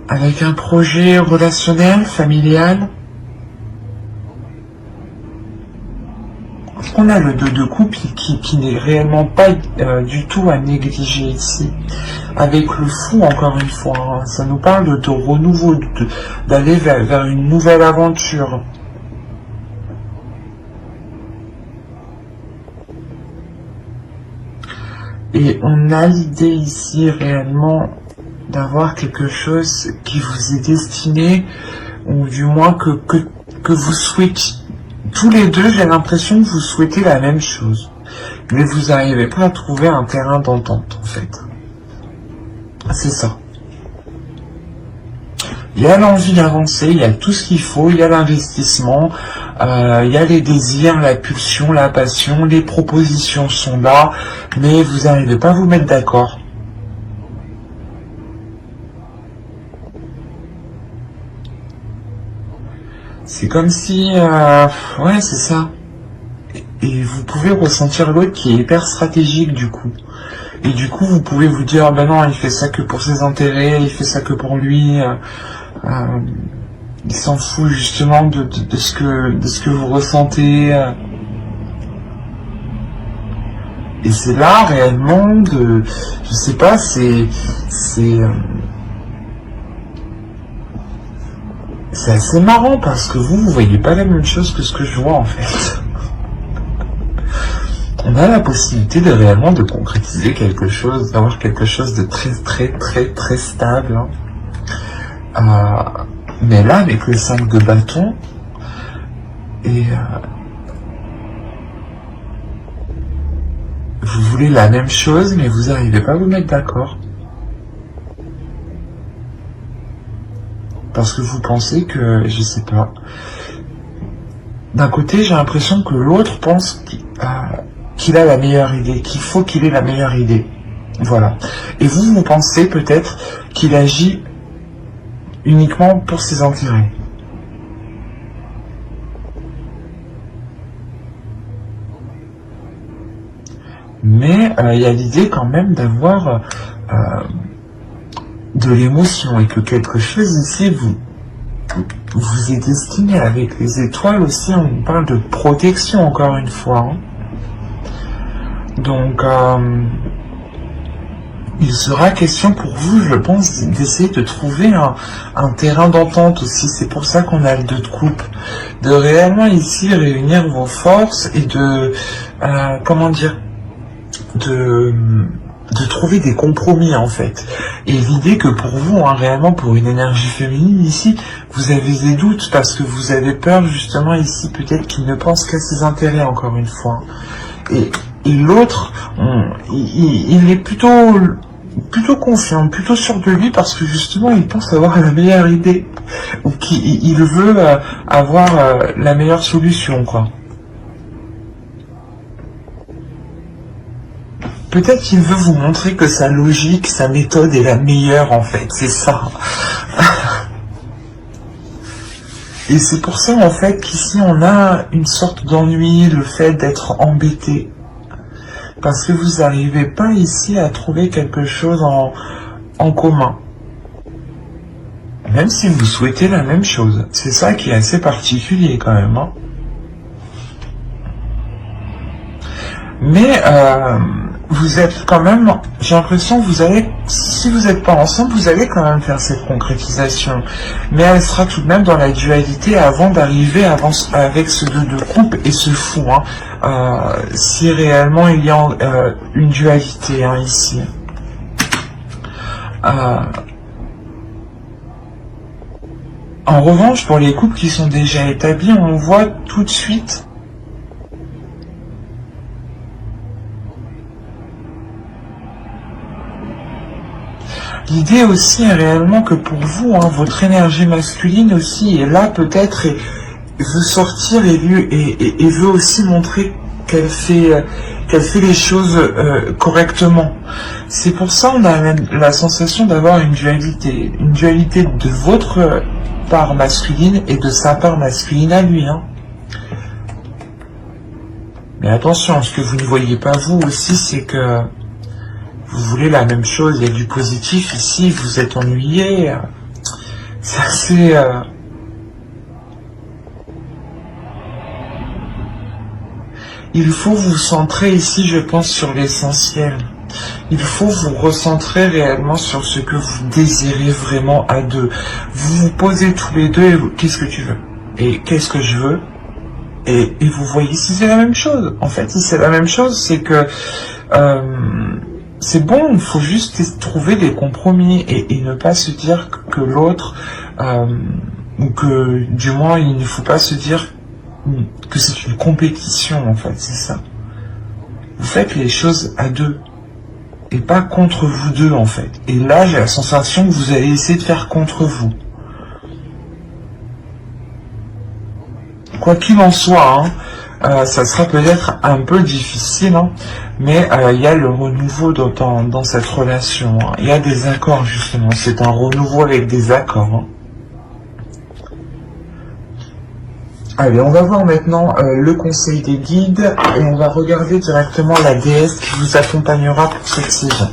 avec un projet relationnel, familial. On a le 2 de coupe qui n'est réellement pas du tout à négliger ici. Avec le fou, encore une fois, hein, ça nous parle de renouveau, d'aller vers une nouvelle aventure. Et on a l'idée ici réellement d'avoir quelque chose qui vous est destiné, ou du moins que vous souhaitez. Tous les deux, j'ai l'impression que vous souhaitez la même chose. Mais vous n'arrivez pas à trouver un terrain d'entente, en fait. C'est ça. Il y a l'envie d'avancer, il y a tout ce qu'il faut, il y a l'investissement, il y a les désirs, la pulsion, la passion, les propositions sont là, mais vous n'arrivez pas à vous mettre d'accord. C'est comme si... ouais, c'est ça. Et vous pouvez ressentir l'autre qui est hyper stratégique, du coup. Et du coup, vous pouvez vous dire, ben non, il fait ça que pour ses intérêts, il fait ça que pour lui. Il s'en fout justement de ce que vous ressentez. Et c'est là, réellement, je sais pas, c'est assez marrant parce que vous voyez pas la même chose que ce que je vois, en fait. On a la possibilité de réellement de concrétiser quelque chose, d'avoir quelque chose de très stable. Mais là, avec le 5 de bâton, et vous voulez la même chose, mais vous n'arrivez pas à vous mettre d'accord. Parce que vous pensez que, je sais pas, d'un côté, j'ai l'impression que l'autre pense qu'il a la meilleure idée, qu'il faut qu'il ait la meilleure idée. Voilà. Et vous pensez peut-être qu'il agit uniquement pour ses intérêts. Mais il y a l'idée quand même d'avoir de l'émotion et que quelque chose ici vous est destiné. Avec les étoiles aussi, on parle de protection encore une fois. Hein. Donc, il sera question pour vous, je pense, d'essayer de trouver un terrain d'entente aussi. C'est pour ça qu'on a le 2 de coupe. De réellement ici réunir vos forces et de, comment dire, de trouver des compromis en fait. Et l'idée que pour vous, hein, réellement pour une énergie féminine ici, vous avez des doutes parce que vous avez peur justement ici peut-être qu'il ne pense qu'à ses intérêts encore une fois. Et l'autre, il est plutôt confiant, plutôt sûr de lui parce que justement il pense avoir la meilleure idée ou qu'il veut avoir la meilleure solution quoi. Peut-être qu'il veut vous montrer que sa logique, sa méthode est la meilleure en fait, c'est ça. Et c'est pour ça en fait qu'ici on a une sorte d'ennui, le fait d'être embêté. Parce que vous n'arrivez pas ici à trouver quelque chose en commun. Même si vous souhaitez la même chose. C'est ça qui est assez particulier quand même. Hein. Mais vous êtes quand même, j'ai l'impression que vous allez, si vous n'êtes pas ensemble, vous allez quand même faire cette concrétisation. Mais elle sera tout de même dans la dualité avant d'arriver avec ce 2 de coupe et ce fou. Hein, si réellement il y a une dualité hein, ici. En revanche, pour les couples qui sont déjà établis, on voit tout de suite L'idée aussi est réellement que pour vous, hein, votre énergie masculine aussi est là peut-être et veut sortir et veut aussi montrer qu'elle fait les choses correctement. C'est pour ça qu'on a la sensation d'avoir une dualité de votre part masculine et de sa part masculine à lui. Hein. Mais attention, ce que vous ne voyez pas vous aussi, c'est que vous voulez la même chose, il y a du positif ici, vous êtes ennuyé. C'est assez... Il faut vous centrer ici, je pense, sur l'essentiel. Il faut vous recentrer réellement sur ce que vous désirez vraiment à deux. Vous vous posez tous les deux et qu'est-ce que tu veux? Et qu'est-ce que je veux? Et vous voyez si c'est la même chose. En fait, si c'est la même chose, c'est que c'est bon, il faut juste trouver des compromis et ne pas se dire que l'autre, ou que du moins il ne faut pas se dire que c'est une compétition en fait, c'est ça. Vous faites les choses à deux et pas contre vous deux en fait. Et là j'ai la sensation que vous allez essayer de faire contre vous. Quoi qu'il en soit, hein, ça sera peut-être un peu difficile, hein, mais il y a le renouveau dans cette relation. Hein. Il y a des accords justement, c'est un renouveau avec des accords. Hein. Allez, on va voir maintenant le conseil des guides et on va regarder directement la déesse qui vous accompagnera pour cette saison.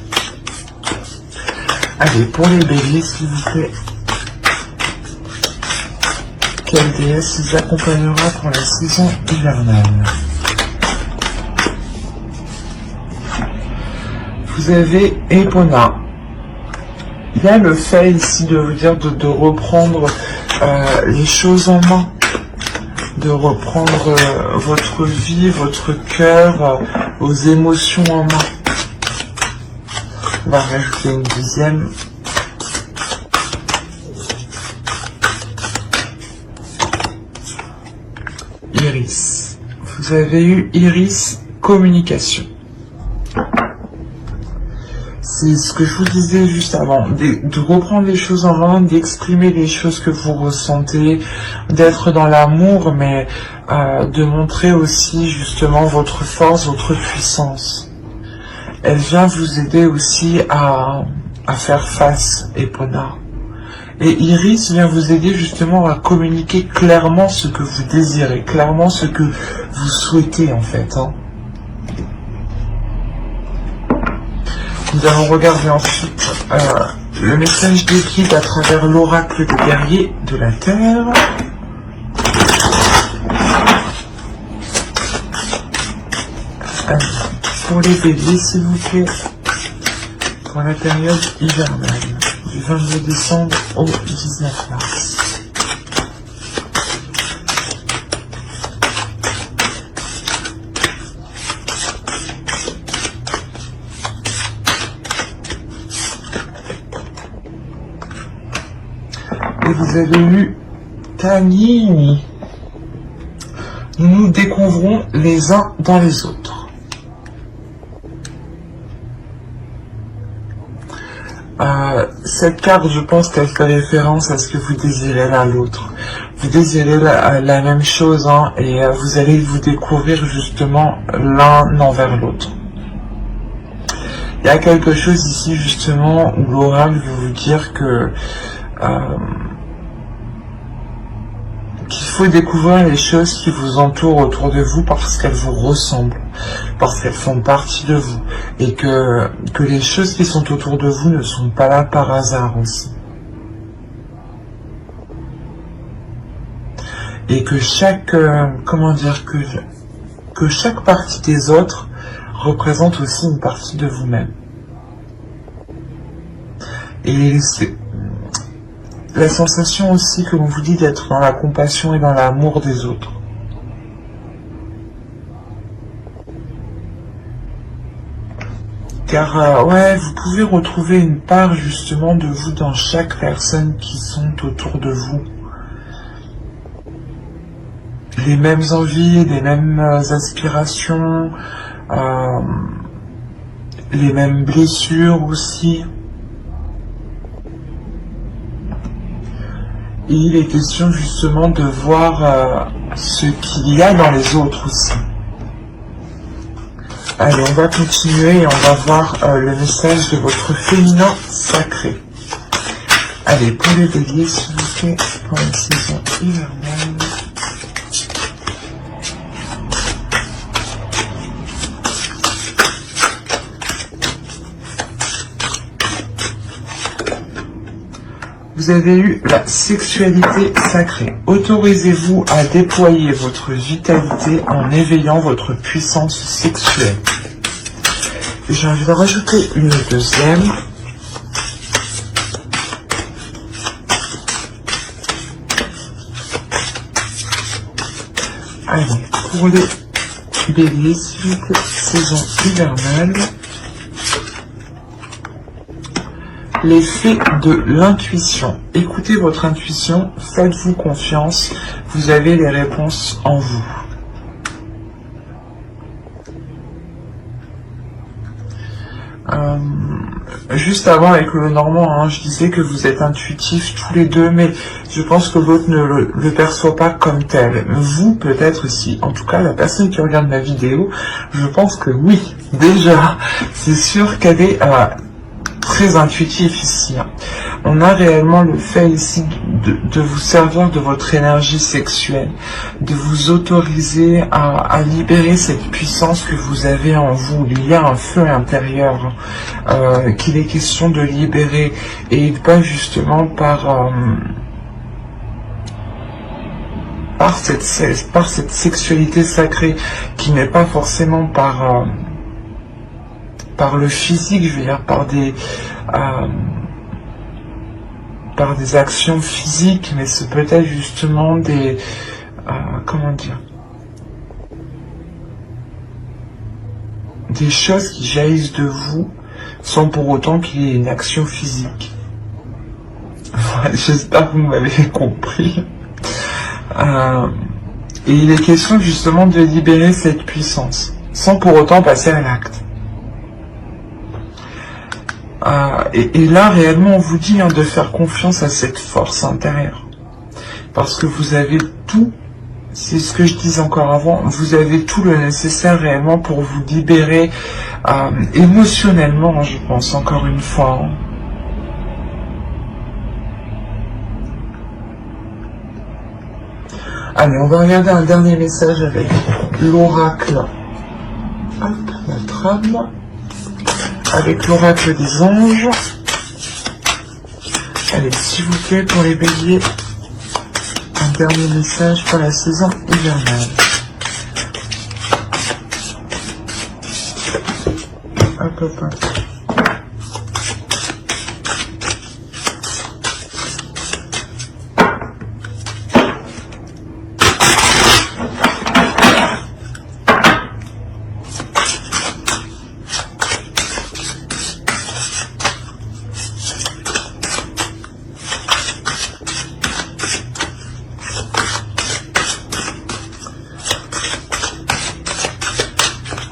Allez, pour les béliers, s'il vous plaît. Quelle déesse vous accompagnera pour la saison hivernale? Vous avez Epona. Il y a le fait ici de vous dire de reprendre les choses en main. De reprendre votre vie, votre cœur, vos émotions en main. On va rajouter une deuxième. Iris. Vous avez eu Iris, communication. C'est ce que je vous disais juste avant, de reprendre les choses en main, d'exprimer les choses que vous ressentez, d'être dans l'amour, mais de montrer aussi justement votre force, votre puissance. Elle vient vous aider aussi à faire face, Epona. Et Iris vient vous aider justement à communiquer clairement ce que vous désirez, clairement ce que vous souhaitez en fait. Hein. Nous allons regarder ensuite le message des guides à travers l'oracle des guerriers de la Terre. Allez, pour les béliers, s'il vous plaît, pour la période hivernale, du 22 décembre au 19 mars. Et vous avez eu Tanini. Nous nous découvrons les uns dans les autres. Cette carte, je pense qu'elle fait référence à ce que vous désirez l'un l'autre. Vous désirez la même chose, hein, et vous allez vous découvrir justement l'un envers l'autre. Il y a quelque chose ici justement où l'oracle veut vous dire que qu'il faut découvrir les choses qui vous entourent autour de vous parce qu'elles vous ressemblent, parce qu'elles font partie de vous, et que les choses qui sont autour de vous ne sont pas là par hasard aussi. Et que chaque, que chaque partie des autres représente aussi une partie de vous-même. Et c'est la sensation aussi que l'on vous dit d'être dans la compassion et dans l'amour des autres. Car ouais, vous pouvez retrouver une part justement de vous dans chaque personne qui sont autour de vous. Les mêmes envies, les mêmes aspirations, les mêmes blessures aussi. Et il est question justement de voir ce qu'il y a dans les autres aussi. Allez, on va continuer et on va voir le message de votre féminin sacré. Allez, pour les béliers, s'il vous plaît, pour la saison hivernale. Vous avez eu la sexualité sacrée. Autorisez-vous à déployer votre vitalité en éveillant votre puissance sexuelle. J'ai envie de rajouter une deuxième. Allez, pour les béliers, s'il vous plaît, saison hivernale. L'effet de l'intuition. Écoutez votre intuition, faites-vous confiance, vous avez les réponses en vous. Juste avant avec le Normand, je disais que vous êtes intuitifs tous les deux, mais je pense que l'autre ne le perçoit pas comme tel. Vous, peut-être si. En tout cas, la personne qui regarde ma vidéo, je pense que oui. Déjà, c'est sûr qu'elle est très intuitif ici. On a réellement le fait ici de vous servir de votre énergie sexuelle, de vous autoriser à libérer cette puissance que vous avez en vous. Il y a un feu intérieur qu'il est question de libérer et pas justement par cette sexualité sacrée qui n'est pas forcément par le physique, je veux dire, par des actions physiques, mais c'est peut-être justement des, comment dire, des choses qui jaillissent de vous, sans pour autant qu'il y ait une action physique. Voilà, j'espère que vous m'avez compris. Et il est question justement de libérer cette puissance, sans pour autant passer à l'acte. Et là, réellement, on vous dit de faire confiance à cette force intérieure. Parce que vous avez tout, c'est ce que je disais encore avant, vous avez tout le nécessaire réellement pour vous libérer émotionnellement, je pense, encore une fois. Allez, on va regarder un dernier message avec l'oracle. Hop, la trame. Avec l'oracle des anges. Allez, s'il vous plaît, pour les béliers, un dernier message pour la saison hivernale. Hop, hop, hop.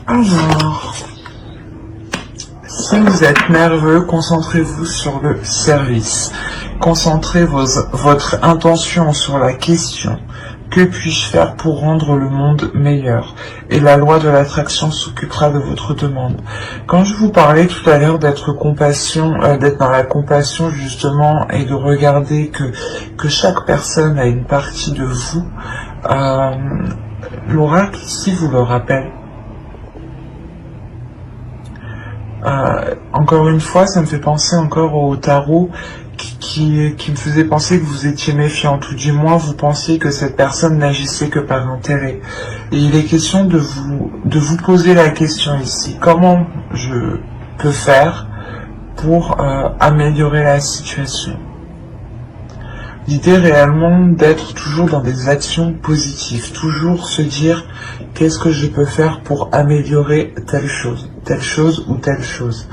Alors, si vous êtes nerveux, concentrez-vous sur le service. Concentrez votre intention sur la question. Que puis-je faire pour rendre le monde meilleur? Et la loi de l'attraction s'occupera de votre demande. Quand je vous parlais tout à l'heure d'être dans la compassion justement, et de regarder que chaque personne a une partie de vous, l'oracle ici vous le rappelle. Encore une fois, ça me fait penser encore au tarot qui me faisait penser que vous étiez méfiant, tout du moins vous pensiez que cette personne n'agissait que par intérêt. Et il est question de vous poser la question ici, comment je peux faire pour améliorer la situation? L'idée réellement d'être toujours dans des actions positives, toujours se dire qu'est-ce que je peux faire pour améliorer telle chose ou telle chose.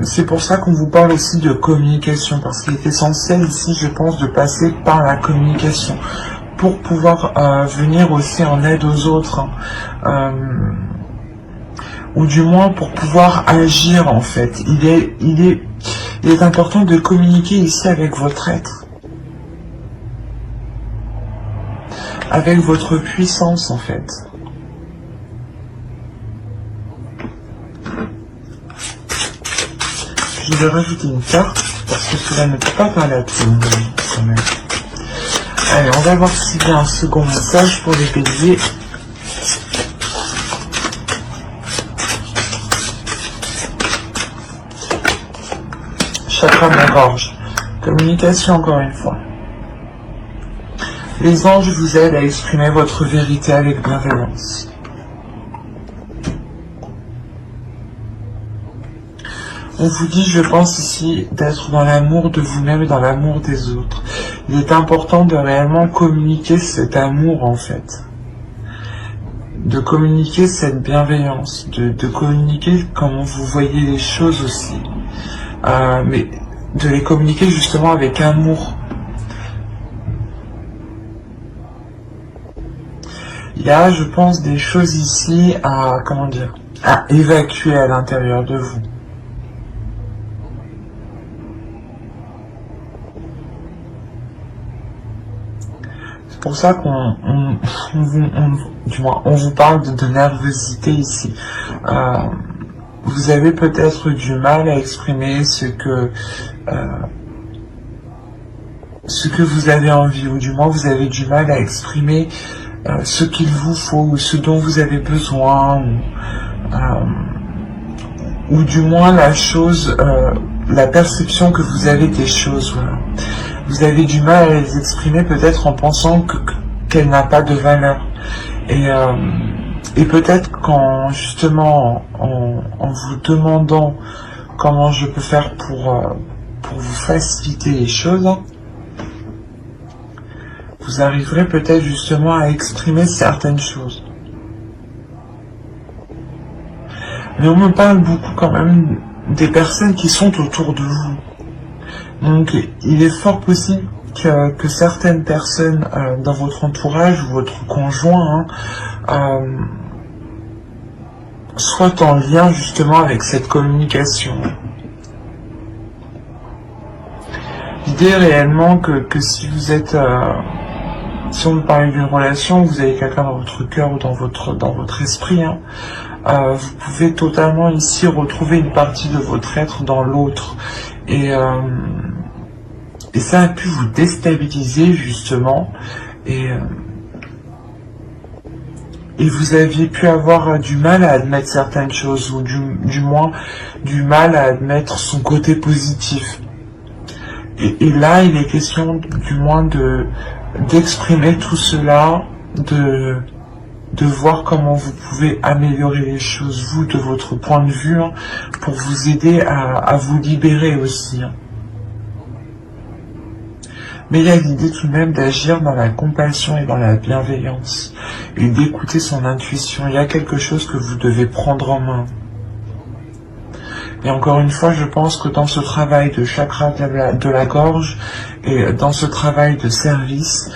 C'est pour ça qu'on vous parle aussi de communication, parce qu'il est essentiel ici, je pense, de passer par la communication pour pouvoir venir aussi en aide aux autres, ou du moins pour pouvoir agir en fait. Il est important de communiquer ici avec votre être. avec votre puissance en fait. Je vais rajouter une carte, parce que cela ne peut pas parler à tout le monde, quand même. Allez, on va voir s'il y a un second message pour les béliers. Chakra de la gorge. Communication encore une fois. Les anges vous aident à exprimer votre vérité avec bienveillance. On vous dit, je pense ici, d'être dans l'amour de vous-même et dans l'amour des autres. Il est important de réellement communiquer cet amour, en fait. De communiquer cette bienveillance, de communiquer comment vous voyez les choses aussi. Mais de les communiquer justement avec amour. Il y a, je pense, des choses ici à, comment dire, à évacuer à l'intérieur de vous. C'est pour ça qu'on vous parle de nervosité ici. Vous avez peut-être du mal à exprimer ce que vous avez envie, ou du moins vous avez du mal à exprimer ce qu'il vous faut, ou ce dont vous avez besoin, ou du moins la perception que vous avez des choses. Voilà. Vous avez du mal à les exprimer peut-être en pensant qu'elle n'a pas de valeur. Et peut-être qu'en justement en vous demandant comment je peux faire pour vous faciliter les choses, vous arriverez peut-être justement à exprimer certaines choses. Mais on me parle beaucoup quand même des personnes qui sont autour de vous. Donc il est fort possible que certaines personnes dans votre entourage ou votre conjoint soient en lien justement avec cette communication. L'idée est réellement que si vous êtes, si on veut parler d'une relation, vous avez quelqu'un dans votre cœur ou dans votre esprit, vous pouvez totalement ici retrouver une partie de votre être dans l'autre. Et ça a pu vous déstabiliser justement, et vous aviez pu avoir du mal à admettre certaines choses, ou du moins du mal à admettre son côté positif. Et là, il est question du moins d'exprimer tout cela, de voir comment vous pouvez améliorer les choses, vous, de votre point de vue, pour vous aider à vous libérer aussi. Mais il y a l'idée tout de même d'agir dans la compassion et dans la bienveillance, et d'écouter son intuition. Il y a quelque chose que vous devez prendre en main. Et encore une fois, je pense que dans ce travail de chakra de la gorge, et dans ce travail de service,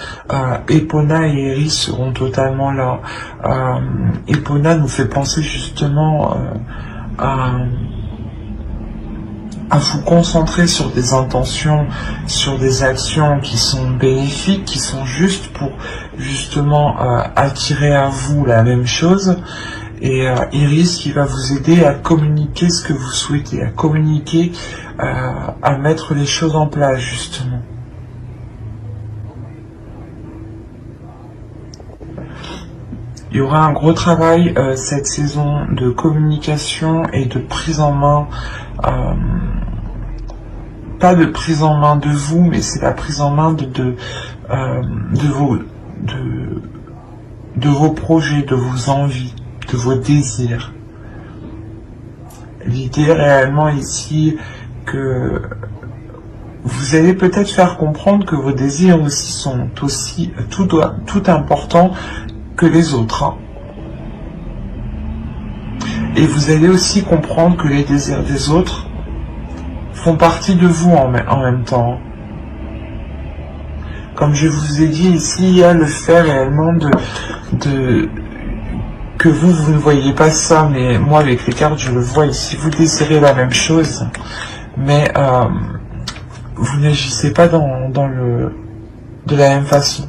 Epona et Iris seront totalement là. Epona nous fait penser justement à vous concentrer sur des intentions, sur des actions qui sont bénéfiques, qui sont justes pour justement attirer à vous la même chose. Et Iris qui va vous aider à communiquer ce que vous souhaitez, à communiquer, à mettre les choses en place justement. Il y aura un gros travail cette saison de communication et de prise en main, pas de prise en main de vous, mais c'est la prise en main de vos projets, de vos envies, de vos désirs. L'idée réellement ici que vous allez peut-être faire comprendre que vos désirs aussi sont aussi tout importants que les autres. Et vous allez aussi comprendre que les désirs des autres font partie de vous en même temps. Comme je vous ai dit ici, il y a le fait réellement que vous ne voyez pas ça, mais moi avec les cartes je le vois ici, vous désirez la même chose, mais vous n'agissez pas de la même façon.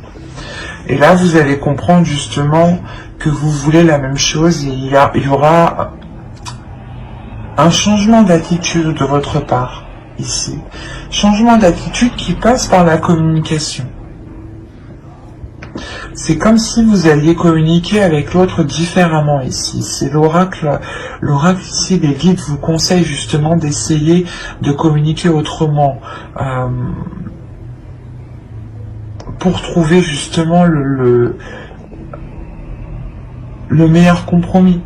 Et là, vous allez comprendre justement que vous voulez la même chose et il y aura un changement d'attitude de votre part, ici. Changement d'attitude qui passe par la communication. C'est comme si vous alliez communiquer avec l'autre différemment ici. C'est l'oracle ici, les guides vous conseillent justement d'essayer de communiquer autrement pour trouver justement le meilleur compromis.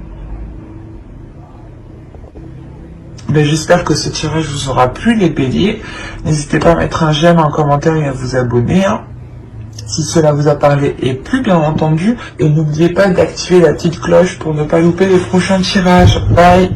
Ben, j'espère que ce tirage vous aura plu, les béliers. N'hésitez pas à mettre un j'aime, un commentaire et à vous abonner. Si cela vous a parlé et plu, bien entendu. Et n'oubliez pas d'activer la petite cloche pour ne pas louper les prochains tirages. Bye!